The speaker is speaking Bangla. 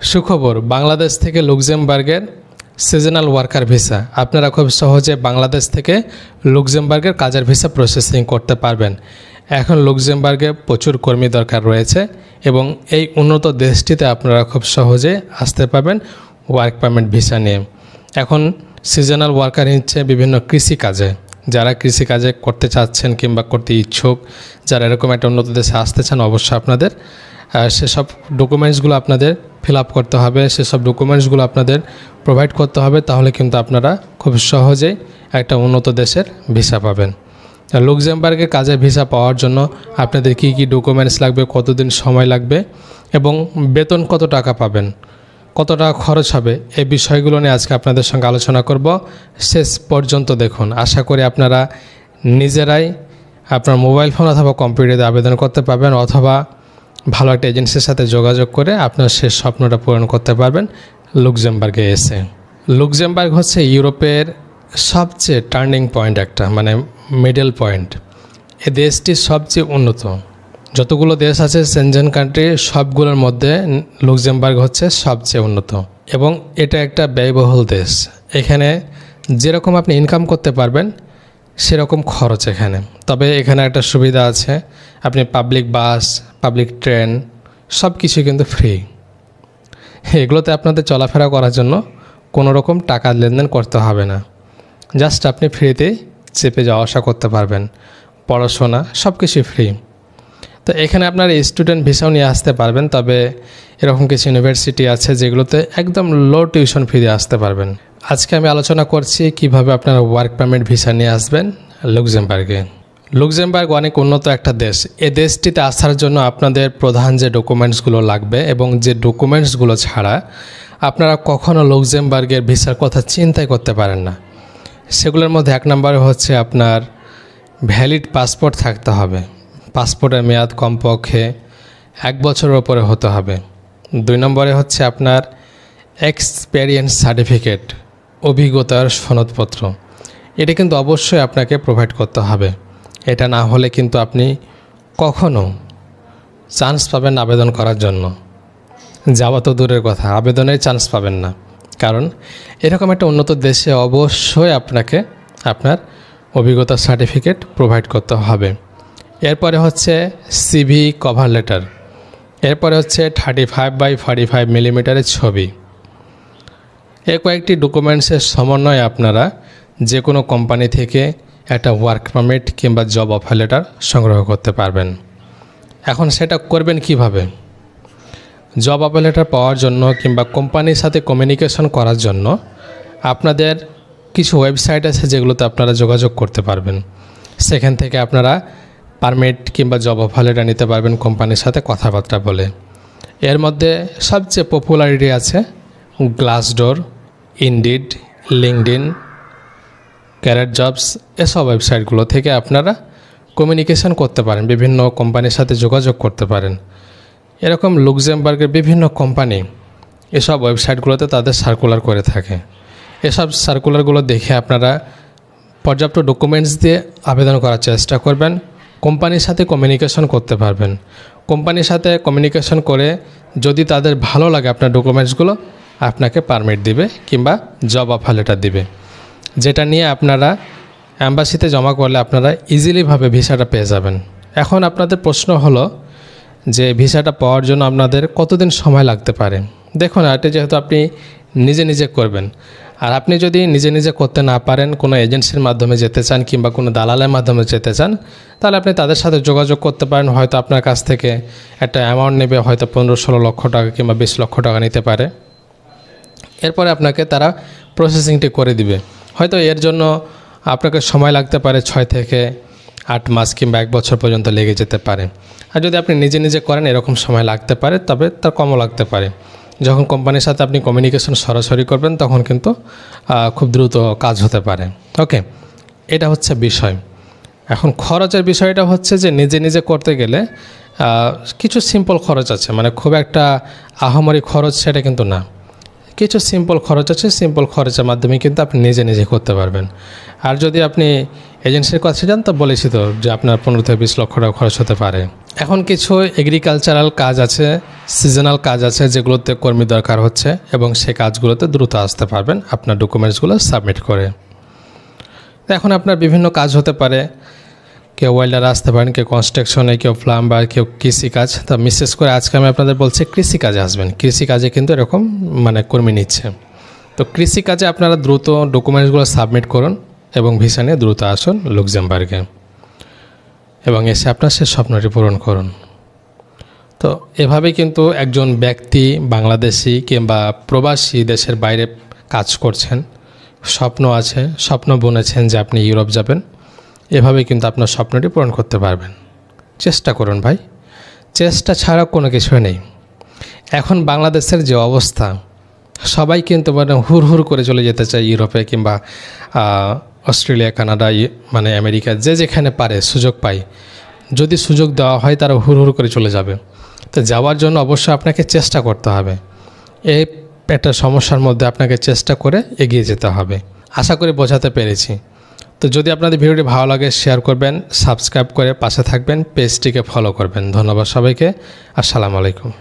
সুখবর, বাংলাদেশ থেকে লুক্সেমবার্গের সিজনাল ওয়ার্কার ভিসা আপনারা খুব সহজে বাংলাদেশ থেকে লুক্সেমবার্গের কাজের ভিসা প্রসেসিং করতে পারবেন। এখন লুক্সেমবার্গে প্রচুর কর্মী দরকার রয়েছে এবং এই উন্নত দেশটিতে আপনারা খুব সহজে আসতে পারবেন ওয়ার্ক পারমিট ভিসা নিয়ে। এখন সিজনাল ওয়ার্কার হচ্ছে বিভিন্ন কৃষিকাজে, যারা কৃষিকাজে করতে চাচ্ছেন কিংবা করতে ইচ্ছুক, যারা এরকম একটা উন্নত দেশে আসতে চান, অবশ্যই আপনাদের সেসব ডকুমেন্টসগুলো আপনাদের ফিল আপ করতে হবে, সেসব ডকুমেন্টসগুলো আপনাদের প্রোভাইড করতে হবে। তাহলে কিন্তু আপনারা খুব সহজেই একটা উন্নত দেশের ভিসা পাবেন। লুক্সেমবার্গের কাজের ভিসা পাওয়ার জন্য আপনাদের কি কি ডকুমেন্টস লাগবে, কতদিন সময় লাগবে এবং বেতন কত টাকা পাবেন, কত টাকা খরচ হবে, এই বিষয়গুলো নিয়ে আজকে আপনাদের সঙ্গে আলোচনা করব। শেষ পর্যন্ত দেখুন। আশা করি আপনারা নিজেরাই আপনার মোবাইল ফোন অথবা কম্পিউটারে আবেদন করতে পারবেন, অথবা ভালো একটা এজেন্সির সাথে যোগাযোগ করে আপনার শেষ স্বপ্নটা পূরণ করতে পারবেন লুক্সেমবার্গে এসে। লুক্সেমবার্গ হচ্ছে ইউরোপের সবচেয়ে টার্নিং পয়েন্ট, একটা মানে মিডল পয়েন্ট। এই দেশটি সবচেয়ে উন্নত। যতগুলো দেশ আছে সেনজেন কান্ট্রি, সবগুলোর মধ্যে লুক্সেমবার্গ হচ্ছে সবচেয়ে উন্নত এবং এটা একটা ব্যয়বহুল দেশ। এখানে যেরকম আপনি ইনকাম করতে পারবেন সেরকম খরচ এখানে। তবে এখানে একটা সুবিধা আছে, আপনি পাবলিক বাস, পাবলিক ট্রেন সব কিছু কিন্তু ফ্রি। এগুলোতে আপনাদের চলাফেরা করার জন্য কোনো রকম টাকা লেনদেন করতে হবে না, জাস্ট আপনি ফ্রিতেই চেপে যাওয়া আসা করতে পারবেন। পড়াশোনা সব কিছুই ফ্রি। তো এখানে আপনার স্টুডেন্ট ভিসাও নিয়ে আসতে পারবেন, তবে এরকম কিছু ইউনিভার্সিটি আছে যেগুলোতে একদম লো টিউশন ফি দিয়ে আসতে পারবেন। আজকে আমি আলোচনা করছি কিভাবে আপনারা ওয়ার্ক পারমিট ভিসা নিয়ে আসবেন লুক্সেমবার্গে। লুক্সেমবার্গ অনেক উন্নত একটা দেশ। এই দেশটিতে আসার জন্য আপনাদের প্রধান যে ডকুমেন্টসগুলো লাগবে এবং যে ডকুমেন্টসগুলো ছাড়া আপনারা কখনও লুক্সেমবার্গের ভিসার কথা চিন্তাই করতে পারেন না, সেগুলোর মধ্যে এক নম্বরে হচ্ছে আপনার ভ্যালিড পাসপোর্ট থাকতে হবে। পাসপোর্টের মেয়াদ কমপক্ষে 1 বছরের ওপরে হতে হবে। 2 নম্বরে হচ্ছে আপনার এক্সপেরিয়েন্স সার্টিফিকেট, অভিজ্ঞতার সনদপত্র। এটা কিন্তু অবশ্যই আপনাকে প্রোভাইড করতে হবে। এটা না হলে কিন্তু আপনি কখনো চান্স পাবেন আবেদন করার জন্য। যাওয়া তো দূরের কথা, আবেদনের চান্স পাবেন না। কারণ এরকম একটা উন্নত দেশে অবশ্যই আপনাকে আপনার অভিজ্ঞতার সার্টিফিকেট প্রোভাইড করতে হবে। এরপরে হচ্ছে সিভি কভার লেটার, এরপরে হচ্ছে 35x45 মিলিমিটারের ছবি। এই কয়েকটি ডকুমেন্টসের সমন্বয়ে আপনারা যে কোনো কোম্পানি থেকে একটা ওয়ার্ক পারমিট কিংবা জব অফার লেটার সংগ্রহ করতে পারবেন। এখন সেটা করবেন কিভাবে? জব অফার লেটার পাওয়ার জন্য কিংবা কোম্পানির সাথে কমিউনিকেশন করার জন্য আপনাদের কিছু ওয়েবসাইট আছে যেগুলোতে আপনারা যোগাযোগ করতে পারবেন। সেখান থেকে আপনারা পারমিট কিংবা জব অফার লেটার নিতে পারবেন কোম্পানির সাথে কথাবার্তা বলে। এর মধ্যে সবচেয়ে পপুলারিটি আছে Glassdoor, indeed, LinkedIn, career jobs. এসব ওয়েবসাইটগুলো থেকে আপনারা কমিউনিকেশন করতে পারেন, বিভিন্ন কোম্পানির সাথে যোগাযোগ করতে পারেন। এরকম লুক্সেমবার্গের বিভিন্ন কোম্পানি এসব ওয়েবসাইটগুলোতে তাদের সার্কুলার করে থাকে। এসব সার্কুলারগুলো দেখে আপনারা পর্যাপ্ত ডকুমেন্টস দিয়ে আবেদন করার চেষ্টা করবেন। কোম্পানির সাথে কমিউনিকেশন করতে পারবেন। কোম্পানির সাথে কমিউনিকেশন করে যদি তাদের ভালো লাগে আপনার ডকুমেন্টসগুলো, আপনাকে পারমিট দিবে কিংবা জব অফার লেটার দিবে, যেটা নিয়ে আপনারা অ্যাম্বাসিতে জমা করলে আপনারা ইজিলিভাবে ভিসাটা পেয়ে যাবেন। এখন আপনাদের প্রশ্ন হলো যে ভিসাটা পাওয়ার জন্য আপনাদের কতদিন সময় লাগতে পারে। দেখুন, এটা যেহেতু আপনি নিজে নিজে করবেন, আর আপনি যদি নিজে নিজে করতে না পারেন, কোনো এজেন্সির মাধ্যমে যেতে চান কিংবা কোনো দালালের মাধ্যমে যেতে চান, তাহলে আপনি তাদের সাথে যোগাযোগ করতে পারেন। হয়তো আপনার কাছ থেকে একটা অ্যামাউন্ট নেবে, হয়তো 15-16 লক্ষ টাকা কিংবা 20 লক্ষ টাকা নিতে পারে। এরপরে আপনাকে তারা প্রসেসিংটি করে দিবে। হয়তো এর জন্য আপনাকে সময় লাগতে পারে 6 থেকে 8 মাস কিংবা 1 বছর পর্যন্ত লেগে যেতে পারে। আর যদি আপনি নিজে নিজে করেন এরকম সময় লাগতে পারে, তবে তার কমও লাগতে পারে। যখন কোম্পানির সাথে আপনি কমিউনিকেশন সরাসরি করবেন তখন কিন্তু খুব দ্রুত কাজ হতে পারে। ওকে, এটা হচ্ছে বিষয়। এখন খরচের বিষয়টা হচ্ছে যে নিজে নিজে করতে গেলে কিছু সিম্পল খরচ আছে, মানে খুব একটা আহামরি খরচ সেটা কিন্তু না। কিছু সিম্পল খরচ আছে, সিম্পল খরচের মাধ্যমে কিন্তু আপনি নিজে নিজে করতে পারবেন। আর যদি আপনি এজেন্সির কাছে যান তো বলেছি তো যে আপনার 15 থেকে 20 লক্ষ টাকা খরচ হতে পারে। এখন কিছু এগ্রিকালচারাল কাজ আছে, সিজনাল কাজ আছে যেগুলোতে কর্মী দরকার হচ্ছে এবং সেই কাজগুলোতে দ্রুত আসতে পারবেন আপনার ডকুমেন্টসগুলো সাবমিট করে। এখন আপনার বিভিন্ন কাজ হতে পারে, কেউ ওয়েল্ডার আসতে পারেন, কেউ কনস্ট্রাকশনে, কেউ প্লাম্বার, কেউ কৃষিকাজ। তো বিশেষ করে আজকে আমি আপনাদের বলছি কৃষিকাজে আসবেন। কৃষিকাজে কিন্তু এরকম কর্মী নিচ্ছে। তো কৃষিকাজে আপনারা দ্রুত ডকুমেন্টসগুলো সাবমিট করুন এবং ভিসা নিয়ে দ্রুত আসুন লুক্সেমবার্গে এবং এসে আপনার সে স্বপ্নটি পূরণ করুন। তো এভাবে কিন্তু একজন ব্যক্তি বাংলাদেশি কিংবা প্রবাসী দেশের বাইরে কাজ করছেন, স্বপ্ন আছে, স্বপ্ন বুনেছেন যে আপনি ইউরোপ যাবেন, এভাবে কিন্তু আপনার স্বপ্নটি পূরণ করতে পারবেন। চেষ্টা করুন ভাই, চেষ্টা ছাড়া কোনো কিছুই নেই। এখন বাংলাদেশের যে অবস্থা, সবাই কিন্তু হুড় করে চলে যেতে চায় ইউরোপে কিংবা অস্ট্রেলিয়া, কানাডা, আমেরিকা, যে যেখানে পারে সুযোগ পায়। যদি সুযোগ দেওয়া হয় তারা হুড় করে চলে যাবে। তো যাওয়ার জন্য অবশ্যই আপনাকে চেষ্টা করতে হবে। এই একটা সমস্যার মধ্যে আপনাকে চেষ্টা করে এগিয়ে যেতে হবে। আশা করি বোঝাতে পেরেছি। তো যদি আপনাদের ভিডিওটি ভালো লাগে শেয়ার করবেন, সাবস্ক্রাইব করে পাশে থাকবেন, পেজটিকে ফলো করবেন। ধন্যবাদ সবাইকে। আসসালামু আলাইকুম।